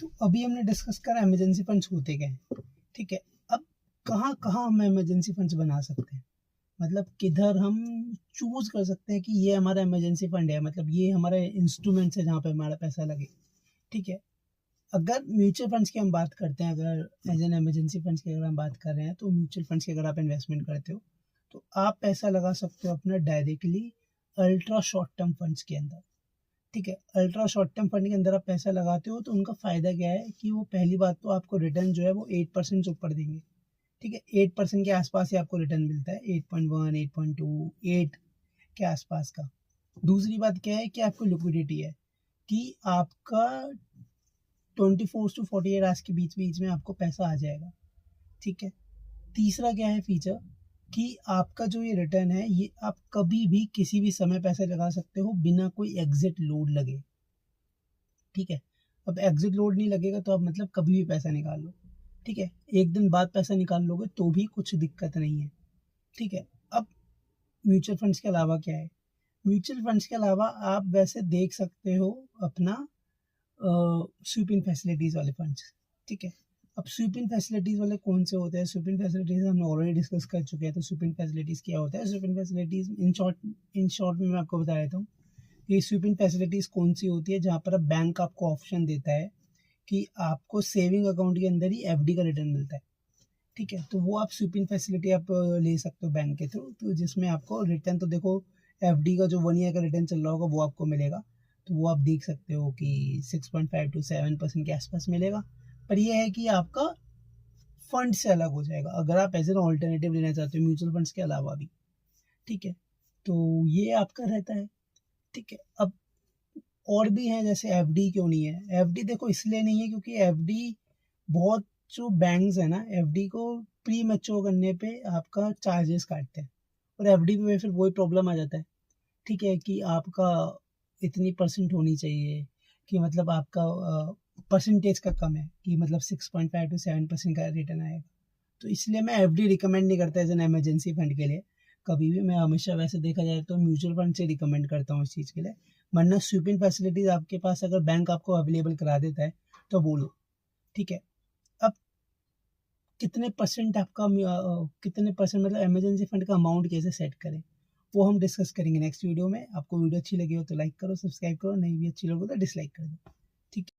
तो अभी हमने डिस्कस करा इमरजेंसी फंड्स होते क्या हैं, ठीक है। अब कहाँ कहाँ हम इमरजेंसी फंड्स बना सकते हैं, मतलब किधर हम चूज कर सकते हैं कि ये हमारा इमरजेंसी फंड है, मतलब ये हमारा इंस्ट्रूमेंट है जहाँ पे हमारा पैसा लगे, ठीक है। अगर म्यूचुअल फंड्स की हम बात करते हैं, अगर एज एन इमरजेंसी फंड्स की अगर हम बात कर रहे हैं, तो म्यूचुअल फंड्स की अगर आप इन्वेस्टमेंट करते हो तो आप पैसा लगा सकते हो अपना directly ultra short term funds के अंदर, ठीक है। अल्ट्रा शॉर्ट टर्म फंड के अंदर आप पैसा लगाते हो तो उनका फ़ायदा क्या है कि वो पहली बात तो आपको रिटर्न जो है वो 8% से ऊपर देंगे, ठीक है। 8% के आसपास ही आपको रिटर्न मिलता है, 8.1 8.2 8 के आसपास का। दूसरी बात क्या है कि आपको लिक्विडिटी है कि आपका 24 से 48 आवर्स के बीच बीच में आपको पैसा आ जाएगा, ठीक है। तीसरा क्या है फीचर कि आपका जो ये रिटर्न है ये आप कभी भी किसी भी समय पैसे लगा सकते हो बिना कोई एग्जिट लोड लगे, ठीक है। अब एग्जिट लोड नहीं लगेगा तो आप मतलब कभी भी पैसा निकाल लो, ठीक है। एक दिन बाद पैसा निकाल लोगे तो भी कुछ दिक्कत नहीं है, ठीक है। अब म्यूचुअल फंड्स के अलावा क्या है, म्यूचुअल फंड्स के अलावा आप वैसे देख सकते हो अपना स्वीप इन फैसिलिटीज़ वाले फंड्स, ठीक है। अब स्वीप इन फैसिलिटीज़ वाले कौन से होते हैं, स्वीप इन फैसिलिटीज़ हमने ऑलरेडी डिस्कस कर चुके हैं। तो स्वीप इन फैसिलिटीज़ क्या होता है, sweep in facilities in short में मैं आपको बता देता हूँ कि स्वीप इन फैसिलिटीज़ कौन सी होती है, जहाँ पर बैंक आपको ऑप्शन देता है कि आपको सेविंग अकाउंट के अंदर ही एफडी का रिटर्न मिलता है, ठीक है। तो वो आप स्वीप इन फैसिलिटी आप ले सकते हो बैंक के थ्रू, तो जिसमें आपको रिटर्न तो देखो एफडी का जो 1 ईयर का रिटर्न चल रहा होगा वो आपको मिलेगा, तो वो आप देख सकते हो कि 6.5 to 7% के आसपास मिलेगा। पर यह है कि आपका फंड से अलग हो जाएगा अगर आप एज एन ऑल्टरनेटिव लेना चाहते हो म्यूचुअल फंड्स के अलावा भी, ठीक है। तो ये आपका रहता है, ठीक है। अब और भी हैं, जैसे एफडी क्यों नहीं है, एफडी देखो इसलिए नहीं है क्योंकि एफडी बहुत जो बैंक्स है ना एफडी को प्री मैच्योर करने पे आपका चार्जेस काटते हैं, और एफडी में फिर वही प्रॉब्लम आ जाता है, ठीक है, कि आपका इतनी परसेंट होनी चाहिए कि मतलब आपका परसेंटेज का कम है कि मतलब 6.5 to 7% का रिटर्न आएगा। तो इसलिए मैं एफडी रिकमेंड नहीं करता एज एन इमरजेंसी फंड के लिए कभी भी। मैं हमेशा वैसे देखा जाए तो म्यूचुअल फंड से रिकमेंड करता हूँ इस चीज़ के लिए। वरना स्वीपिंग फैसिलिटीज़ आपके पास अगर बैंक आपको अवेलेबल करा देता है तो बोलो, ठीक है। अब कितने परसेंट आपका कितने परसेंट मतलब इमरजेंसी फंड का अमाउंट कैसे सेट करें वो हम डिस्कस करेंगे नेक्स्ट वीडियो में। आपको वीडियो अच्छी लगी हो तो लाइक करो, सब्सक्राइब करो, नहीं भी अच्छी लगी हो तो डिसलाइक कर दो, ठीक है।